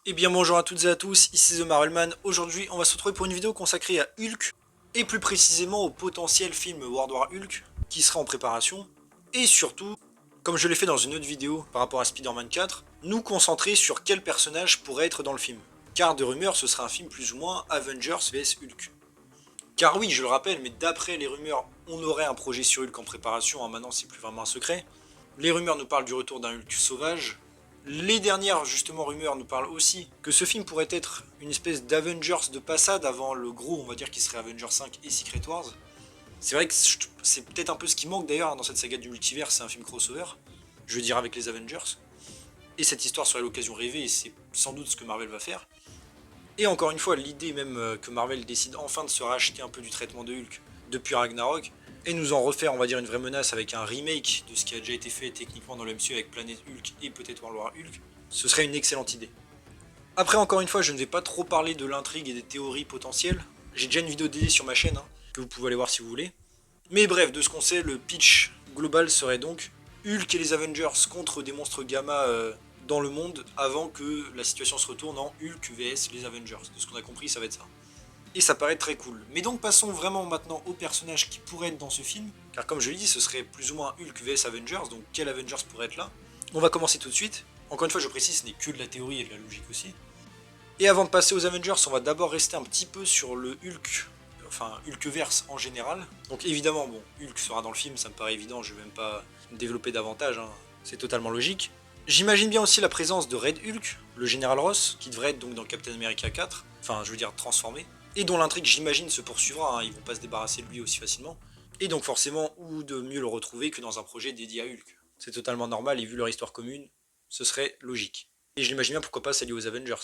Eh bien bonjour à toutes et à tous, ici The Marvelman. Aujourd'hui on va se retrouver pour une vidéo consacrée à Hulk, et plus précisément au potentiel film World War Hulk, qui sera en préparation, et surtout, comme je l'ai fait dans une autre vidéo par rapport à Spider-Man 4, nous concentrer sur quel personnage pourrait être dans le film. Car de rumeurs ce sera un film plus ou moins Avengers vs Hulk. Car oui, je le rappelle, mais d'après les rumeurs, on aurait un projet sur Hulk en préparation, hein, maintenant c'est plus vraiment un secret. Les rumeurs nous parlent du retour d'un Hulk sauvage. Les dernières justement rumeurs nous parlent aussi que ce film pourrait être une espèce d'Avengers de passade avant le gros, on va dire, qui serait Avengers 5 et Secret Wars. C'est vrai que c'est peut-être un peu ce qui manque d'ailleurs dans cette saga du multivers, c'est un film crossover, je veux dire avec les Avengers. Et cette histoire serait l'occasion rêvée et c'est sans doute ce que Marvel va faire. Et encore une fois, l'idée même que Marvel décide enfin de se racheter un peu du traitement de Hulk depuis Ragnarok, et nous en refaire, on va dire, une vraie menace avec un remake de ce qui a déjà été fait techniquement dans le MCU avec Planet Hulk et peut-être World War Hulk, ce serait une excellente idée. Après, encore une fois, je ne vais pas trop parler de l'intrigue et des théories potentielles, j'ai déjà une vidéo dédiée sur ma chaîne, hein, que vous pouvez aller voir si vous voulez. Mais bref, de ce qu'on sait, le pitch global serait donc Hulk et les Avengers contre des monstres gamma dans le monde avant que la situation se retourne en Hulk vs les Avengers. De ce qu'on a compris, ça va être ça. Et ça paraît très cool. Mais donc passons vraiment maintenant aux personnages qui pourraient être dans ce film, car comme je l'ai dit, ce serait plus ou moins Hulk vs Avengers, donc quel Avengers pourrait être là? On va commencer tout de suite. Encore une fois, je précise, ce n'est que de la théorie et de la logique aussi. Et avant de passer aux Avengers, on va d'abord rester un petit peu sur le Hulk, enfin Hulkverse en général. Donc évidemment, bon, Hulk sera dans le film, ça me paraît évident, je vais même pas développer davantage, hein, c'est totalement logique. J'imagine bien aussi la présence de Red Hulk, le général Ross, qui devrait être donc dans Captain America 4, enfin je veux dire transformé, et dont l'intrigue j'imagine se poursuivra, hein, ils vont pas se débarrasser de lui aussi facilement. Et donc forcément, où de mieux le retrouver que dans un projet dédié à Hulk. C'est totalement normal et vu leur histoire commune, ce serait logique. Et je l'imagine bien pourquoi pas s'allier aux Avengers.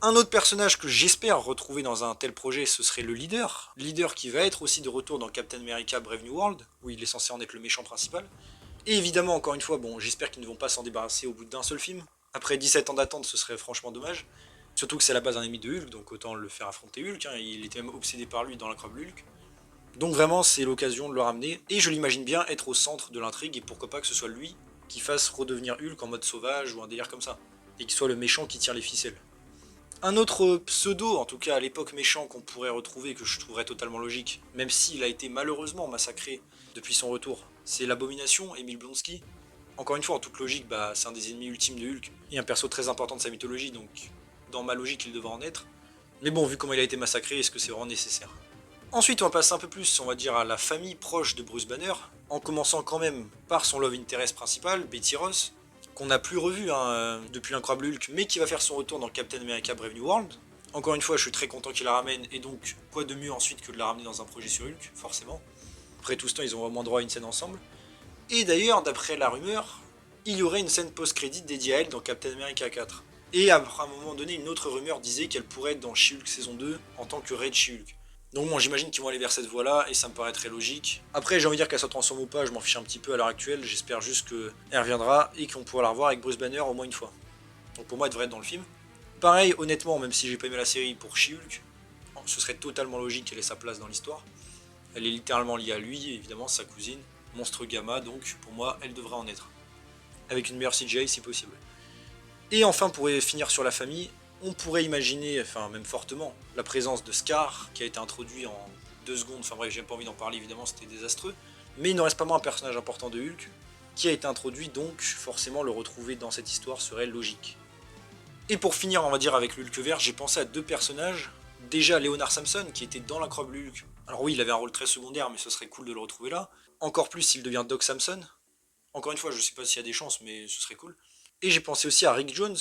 Un autre personnage que j'espère retrouver dans un tel projet, ce serait le leader. Leader qui va être aussi de retour dans Captain America Brave New World, où il est censé en être le méchant principal. Et évidemment, encore une fois, bon, j'espère qu'ils ne vont pas s'en débarrasser au bout d'un seul film. Après 17 ans d'attente, ce serait franchement dommage. Surtout que c'est à la base un ennemi de Hulk, donc autant le faire affronter Hulk, hein, il était même obsédé par lui dans l'incroyable Hulk. Donc vraiment, c'est l'occasion de le ramener, et je l'imagine bien être au centre de l'intrigue, et pourquoi pas que ce soit lui qui fasse redevenir Hulk en mode sauvage ou un délire comme ça, et qu'il soit le méchant qui tire les ficelles. Un autre pseudo, en tout cas à l'époque méchant, qu'on pourrait retrouver, que je trouverais totalement logique, même s'il a été malheureusement massacré depuis son retour, c'est l'Abomination, Emile Blonsky. Encore une fois, en toute logique, bah, c'est un des ennemis ultimes de Hulk, et un perso très important de sa mythologie, donc dans ma logique, il devrait en être. Mais bon, vu comment il a été massacré, est-ce que c'est vraiment nécessaire? Ensuite, on va passer un peu plus, on va dire, à la famille proche de Bruce Banner, en commençant quand même par son love interest principal, Betty Ross, qu'on n'a plus revu hein, depuis l'incroyable Hulk, mais qui va faire son retour dans Captain America Brave New World. Encore une fois, je suis très content qu'il la ramène, et donc quoi de mieux ensuite que de la ramener dans un projet sur Hulk, forcément. Après tout ce temps, ils ont vraiment droit à une scène ensemble. Et d'ailleurs, d'après la rumeur, il y aurait une scène post-crédit dédiée à elle dans Captain America 4. Et à un moment donné, une autre rumeur disait qu'elle pourrait être dans She-Hulk saison 2 en tant que Red She-Hulk. Donc bon, j'imagine qu'ils vont aller vers cette voie-là, et ça me paraît très logique. Après, j'ai envie de dire qu'elle se transforme ou pas, je m'en fiche un petit peu à l'heure actuelle, j'espère juste qu'elle reviendra, et qu'on pourra la revoir avec Bruce Banner au moins une fois. Donc pour moi, elle devrait être dans le film. Pareil, honnêtement, même si j'ai pas aimé la série pour She-Hulk, ce serait totalement logique qu'elle ait sa place dans l'histoire. Elle est littéralement liée à lui, évidemment, sa cousine, monstre gamma, donc pour moi, elle devrait en être. Avec une meilleure CGI si possible. Et enfin, pour finir sur la famille, on pourrait imaginer, enfin même fortement, la présence de Scar, qui a été introduit en 2 secondes, enfin bref, j'ai pas envie d'en parler évidemment, c'était désastreux, mais il ne reste pas moins un personnage important de Hulk, qui a été introduit, donc forcément le retrouver dans cette histoire serait logique. Et pour finir, on va dire avec l'Hulk vert, j'ai pensé à 2 personnages, déjà Leonard Samson, qui était dans l'incroyable Hulk, alors oui, il avait un rôle très secondaire, mais ce serait cool de le retrouver là, encore plus s'il devient Doc Samson, encore une fois, je sais pas s'il y a des chances, mais ce serait cool. Et j'ai pensé aussi à Rick Jones,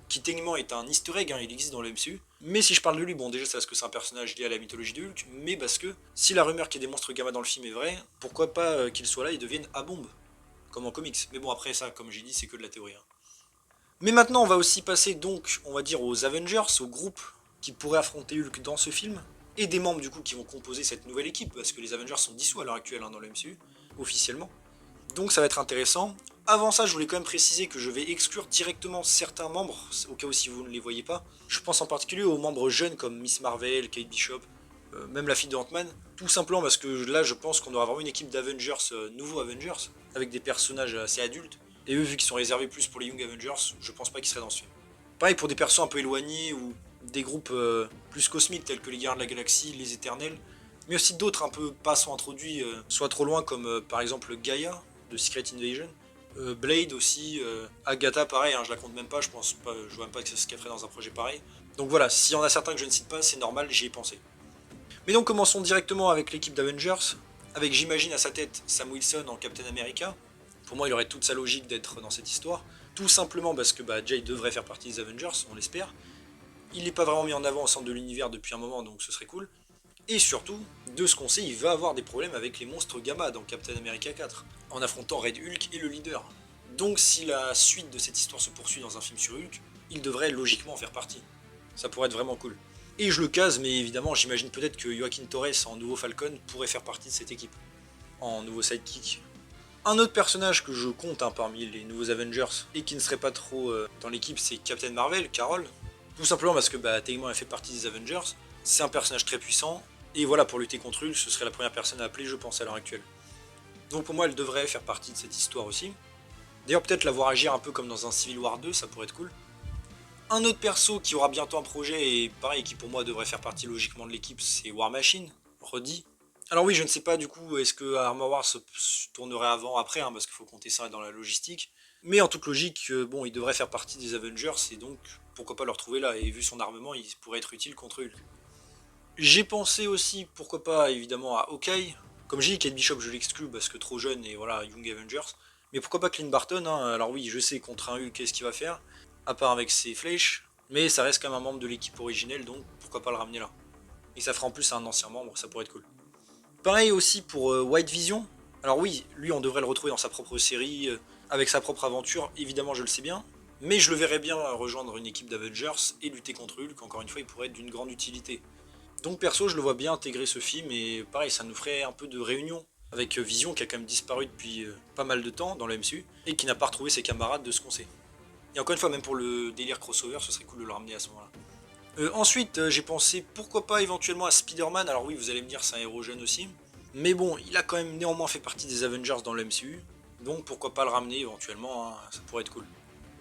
qui techniquement est un easter egg, hein, il existe dans le MCU. Mais si je parle de lui, bon déjà c'est parce que c'est un personnage lié à la mythologie de Hulk, mais parce que si la rumeur qu'il y ait des monstres gamma dans le film est vraie, pourquoi pas qu'il soit là et devienne A-bombe, comme en comics. Mais bon après ça, comme j'ai dit, c'est que de la théorie. Hein. Mais maintenant on va aussi passer donc, on va dire aux Avengers, au groupe qui pourrait affronter Hulk dans ce film, et des membres du coup qui vont composer cette nouvelle équipe, parce que les Avengers sont dissous à l'heure actuelle hein, dans le MCU, officiellement. Donc ça va être intéressant. Avant ça, je voulais quand même préciser que je vais exclure directement certains membres, au cas où si vous ne les voyez pas. Je pense en particulier aux membres jeunes comme Miss Marvel, Kate Bishop, même la fille de Ant-Man. Tout simplement parce que là, je pense qu'on aura vraiment une équipe d'Avengers, nouveaux Avengers, avec des personnages assez adultes. Et eux, vu qu'ils sont réservés plus pour les Young Avengers, je pense pas qu'ils seraient dans ce film. Pareil pour des persos un peu éloignés ou des groupes plus cosmiques tels que les Gardiens de la Galaxie, les Éternels, mais aussi d'autres un peu pas sont introduits, soit trop loin comme par exemple Gaïa de Secret Invasion, Blade aussi, Agatha pareil, hein, je la compte même pas, je vois même pas que c'est ce qu'elle ferait dans un projet pareil. Donc voilà, s'il y en a certains que je ne cite pas, c'est normal, j'y ai pensé. Mais donc commençons directement avec l'équipe d'Avengers, avec j'imagine à sa tête Sam Wilson en Captain America. Pour moi il aurait toute sa logique d'être dans cette histoire, tout simplement parce que Jay devrait faire partie des Avengers, on l'espère. Il n'est pas vraiment mis en avant au centre de l'univers depuis un moment, donc ce serait cool. Et surtout, de ce qu'on sait, il va avoir des problèmes avec les monstres Gamma dans Captain America 4, en affrontant Red Hulk et le leader. Donc si la suite de cette histoire se poursuit dans un film sur Hulk, il devrait logiquement en faire partie. Ça pourrait être vraiment cool. Et je le case, mais évidemment, j'imagine peut-être que Joaquin Torres en nouveau Falcon pourrait faire partie de cette équipe, en nouveau sidekick. Un autre personnage que je compte parmi les nouveaux Avengers, et qui ne serait pas trop dans l'équipe, c'est Captain Marvel, Carol. Tout simplement parce que techniquement elle fait partie des Avengers, c'est un personnage très puissant, et voilà, pour lutter contre Hulk, ce serait la première personne à appeler, je pense, à l'heure actuelle. Donc pour moi, elle devrait faire partie de cette histoire aussi. D'ailleurs, peut-être la voir agir un peu comme dans un Civil War 2, ça pourrait être cool. Un autre perso qui aura bientôt un projet, et pareil, qui pour moi devrait faire partie logiquement de l'équipe, c'est War Machine, Roddy. Alors oui, je ne sais pas du coup, est-ce que Armor Wars se tournerait avant, après, hein, parce qu'il faut compter ça dans la logistique. Mais en toute logique, bon, il devrait faire partie des Avengers, et donc pourquoi pas le retrouver là, et vu son armement, il pourrait être utile contre Hulk. J'ai pensé aussi, pourquoi pas, évidemment, à Hawkeye. Comme j'ai dit, Kate Bishop, je l'exclus parce que trop jeune et voilà, Young Avengers. Mais pourquoi pas Clint Barton, hein. Alors oui, je sais, contre un Hulk, qu'est-ce qu'il va faire, à part avec ses flèches, mais ça reste quand même un membre de l'équipe originelle, donc pourquoi pas le ramener là. Et ça fera en plus un ancien membre, ça pourrait être cool. Pareil aussi pour White Vision. Alors oui, lui on devrait le retrouver dans sa propre série, avec sa propre aventure, évidemment je le sais bien. Mais je le verrais bien rejoindre une équipe d'Avengers et lutter contre Hulk, encore une fois il pourrait être d'une grande utilité. Donc perso je le vois bien intégrer ce film et pareil ça nous ferait un peu de réunion avec Vision qui a quand même disparu depuis pas mal de temps dans le MCU et qui n'a pas retrouvé ses camarades de ce qu'on sait. Et encore une fois même pour le délire crossover ce serait cool de le ramener à ce moment-là. Ensuite j'ai pensé pourquoi pas éventuellement à Spider-Man, alors oui vous allez me dire c'est un héros jeune aussi, mais bon il a quand même néanmoins fait partie des Avengers dans le MCU, donc pourquoi pas le ramener éventuellement, hein, ça pourrait être cool,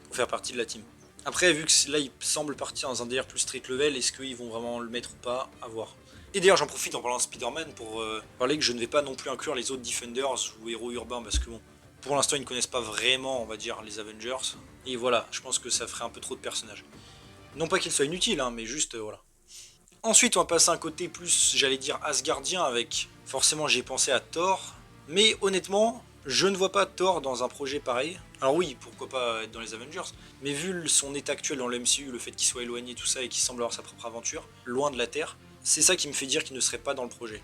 pour faire partie de la team. Après, vu que là il semble partir dans un délire plus street level, est-ce qu'ils vont vraiment le mettre ou pas, à voir. Et d'ailleurs j'en profite en parlant de Spider-Man pour parler que je ne vais pas non plus inclure les autres Defenders ou héros urbains parce que bon, pour l'instant ils ne connaissent pas vraiment on va dire les Avengers, et voilà, je pense que ça ferait un peu trop de personnages. Non pas qu'ils soient inutiles, hein, mais juste voilà. Ensuite on va passer à un côté plus, j'allais dire Asgardien, avec forcément j'ai pensé à Thor, mais honnêtement, je ne vois pas Thor dans un projet pareil. Alors oui, pourquoi pas être dans les Avengers, mais vu son état actuel dans le MCU, le fait qu'il soit éloigné tout ça et qu'il semble avoir sa propre aventure, loin de la Terre, c'est ça qui me fait dire qu'il ne serait pas dans le projet.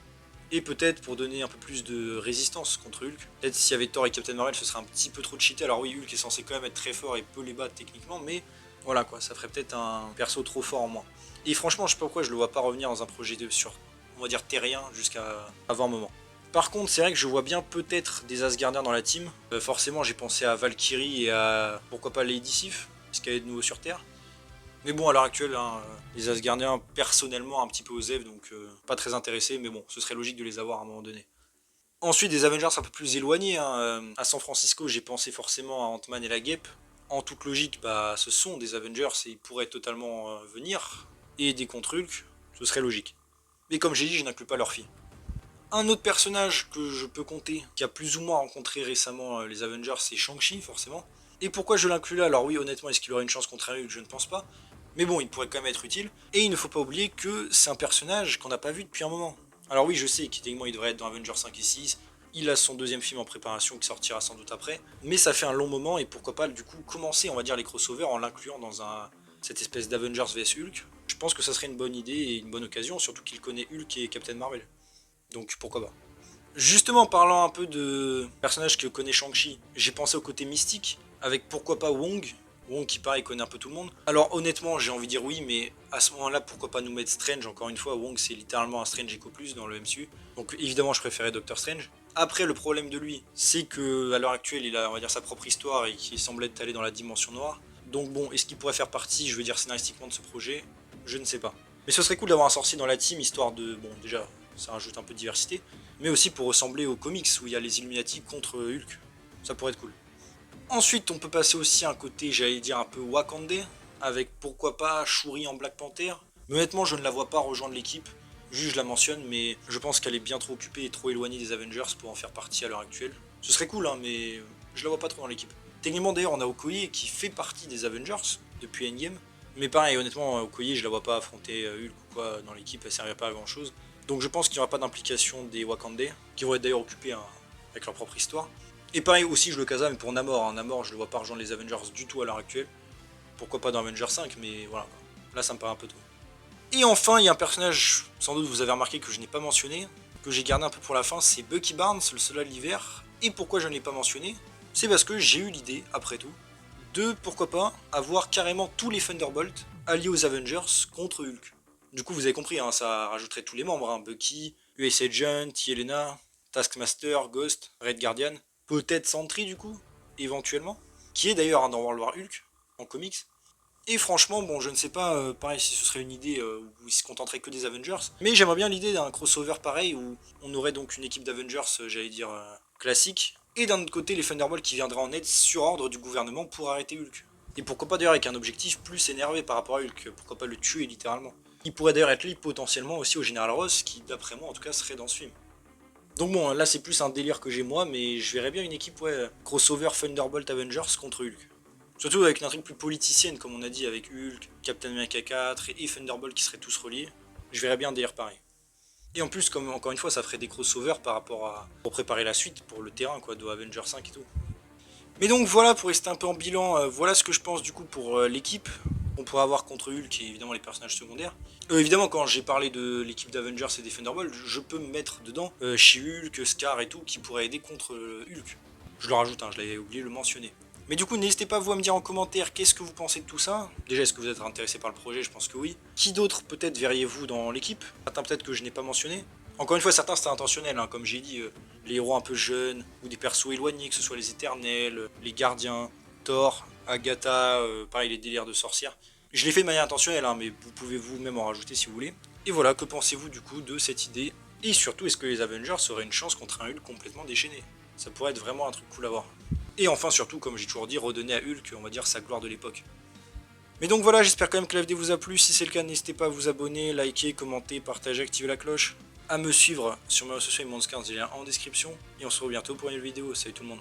Et peut-être pour donner un peu plus de résistance contre Hulk, peut-être s'il y avait Thor et Captain Marvel ce serait un petit peu trop cheaté, alors oui Hulk est censé quand même être très fort et peut les battre techniquement, mais voilà quoi, ça ferait peut-être un perso trop fort en moins. Et franchement je sais pas pourquoi je le vois pas revenir dans un projet sur, on va dire terrien, jusqu'à avant un moment. Par contre, c'est vrai que je vois bien peut-être des Asgardiens dans la team. Forcément, j'ai pensé à Valkyrie et à pourquoi pas Lady Sif, parce qu'elle est de nouveau sur Terre. Mais bon, à l'heure actuelle, hein, les Asgardiens, personnellement, un petit peu osef, donc pas très intéressé, mais bon, ce serait logique de les avoir à un moment donné. Ensuite, des Avengers un peu plus éloignés. Hein, à San Francisco, j'ai pensé forcément à Ant-Man et la Guêpe. En toute logique, ce sont des Avengers et ils pourraient totalement venir et aider contre Hulk, ce serait logique. Mais comme j'ai dit, je n'inclus pas leur fille. Un autre personnage que je peux compter, qui a plus ou moins rencontré récemment les Avengers, c'est Shang-Chi, forcément. Et pourquoi je l'inclus là? Alors oui, honnêtement, est-ce qu'il aurait une chance contre Hulk? Je ne pense pas. Mais bon, il pourrait quand même être utile. Et il ne faut pas oublier que c'est un personnage qu'on n'a pas vu depuis un moment. Alors oui, je sais qu'effectivement, il devrait être dans Avengers 5 et 6. Il a son deuxième film en préparation qui sortira sans doute après. Mais ça fait un long moment et pourquoi pas du coup commencer, on va dire, les crossovers en l'incluant dans cette espèce d'Avengers vs Hulk. Je pense que ça serait une bonne idée et une bonne occasion, surtout qu'il connaît Hulk et Captain Marvel. Donc pourquoi pas. Justement, en parlant un peu de personnages que connaît Shang-Chi, j'ai pensé au côté mystique, avec pourquoi pas Wong. Wong qui pareil connaît un peu tout le monde. Alors honnêtement, j'ai envie de dire oui, mais à ce moment-là, pourquoi pas nous mettre Strange? Encore une fois, Wong c'est littéralement un Strange Eco Plus dans le MCU. Donc évidemment, je préférais Doctor Strange. Après, le problème de lui, c'est que à l'heure actuelle, il a, on va dire, sa propre histoire et qu'il semble être allé dans la dimension noire. Donc bon, est-ce qu'il pourrait faire partie, je veux dire, scénaristiquement de ce projet? Je ne sais pas. Mais ce serait cool d'avoir un sorcier dans la team, histoire de, bon, déjà, ça rajoute un peu de diversité, mais aussi pour ressembler aux comics où il y a les Illuminati contre Hulk. Ça pourrait être cool. Ensuite, on peut passer aussi à un côté, j'allais dire, un peu wakandais, avec pourquoi pas Shuri en Black Panther. Mais honnêtement, je ne la vois pas rejoindre l'équipe. Juste, je la mentionne, mais je pense qu'elle est bien trop occupée et trop éloignée des Avengers pour en faire partie à l'heure actuelle. Ce serait cool, hein, mais je la vois pas trop dans l'équipe. Techniquement, d'ailleurs, on a Okoye qui fait partie des Avengers depuis Endgame. Mais pareil, honnêtement, Okoye, je la vois pas affronter Hulk ou quoi dans l'équipe, elle servirait pas à grand chose. Donc je pense qu'il n'y aura pas d'implication des Wakandais, qui vont être d'ailleurs occupés hein, avec leur propre histoire. Et pareil aussi, je le casa, mais pour Namor. Hein. Namor, je le vois pas rejoindre les Avengers du tout à l'heure actuelle. Pourquoi pas dans Avengers 5, mais voilà. Là, ça me paraît un peu tôt. Et enfin, il y a un personnage, sans doute vous avez remarqué que je n'ai pas mentionné, que j'ai gardé un peu pour la fin, c'est Bucky Barnes, le soldat de l'hiver. Et pourquoi je ne l'ai pas mentionné? C'est parce que j'ai eu l'idée, après tout, de, pourquoi pas, avoir carrément tous les Thunderbolts alliés aux Avengers contre Hulk. Du coup, vous avez compris, hein, ça rajouterait tous les membres, hein, Bucky, US Agent, Yelena, Taskmaster, Ghost, Red Guardian, peut-être Sentry du coup, éventuellement, qui est d'ailleurs dans World War Hulk, en comics. Et franchement, bon, je ne sais pas, pareil, si ce serait une idée où ils se contenteraient que des Avengers, mais j'aimerais bien l'idée d'un crossover pareil, où on aurait donc une équipe d'Avengers, j'allais dire, classique, et d'un autre côté les Thunderbolts qui viendraient en aide sur ordre du gouvernement pour arrêter Hulk. Et pourquoi pas d'ailleurs avec un objectif plus énervé par rapport à Hulk, pourquoi pas le tuer littéralement. Il pourrait d'ailleurs être lié potentiellement aussi au Général Ross, qui d'après moi en tout cas serait dans ce film. Donc bon, là c'est plus un délire que j'ai moi, mais je verrais bien une équipe, ouais, crossover Thunderbolt Avengers contre Hulk. Surtout avec une intrigue plus politicienne, comme on a dit, avec Hulk, Captain America 4 et Thunderbolt qui seraient tous reliés. Je verrais bien un délire pareil. Et en plus, comme encore une fois, ça ferait des crossovers par rapport à. Pour préparer la suite, pour le terrain, quoi, de Avengers 5 et tout. Mais donc voilà, pour rester un peu en bilan, voilà ce que je pense du coup pour l'équipe qu'on pourrait avoir contre Hulk et évidemment les personnages secondaires. Évidemment, quand j'ai parlé de l'équipe d'Avengers et des Thunderbolts, je peux me mettre dedans She-Hulk, Scar et tout qui pourraient aider contre Hulk. Je le rajoute, hein, je l'avais oublié de le mentionner. Mais du coup, n'hésitez pas vous à me dire en commentaire qu'est-ce que vous pensez de tout ça. Déjà, est-ce que vous êtes intéressé par le projet? Je pense que oui. Qui d'autre peut-être verriez-vous dans l'équipe? Certains peut-être que je n'ai pas mentionné. Encore une fois, certains c'était intentionnel, hein, comme j'ai dit, les héros un peu jeunes, ou des persos éloignés, que ce soit les éternels, les gardiens, Thor, Agatha, pareil les délires de sorcières. Je l'ai fait de manière intentionnelle, hein, mais vous pouvez vous-même en rajouter si vous voulez. Et voilà, que pensez-vous du coup de cette idée? Et surtout, est-ce que les Avengers auraient une chance contre un Hulk complètement déchaîné? Ça pourrait être vraiment un truc cool à voir. Et enfin, surtout, comme j'ai toujours dit, redonner à Hulk, on va dire, sa gloire de l'époque. Mais donc voilà, j'espère quand même que la vidéo vous a plu. Si c'est le cas, n'hésitez pas à vous abonner, liker, commenter, partager, activer la cloche. À me suivre sur mes réseaux sociaux et mon 15, il y a en description. Et on se retrouve bientôt pour une nouvelle vidéo. Salut tout le monde.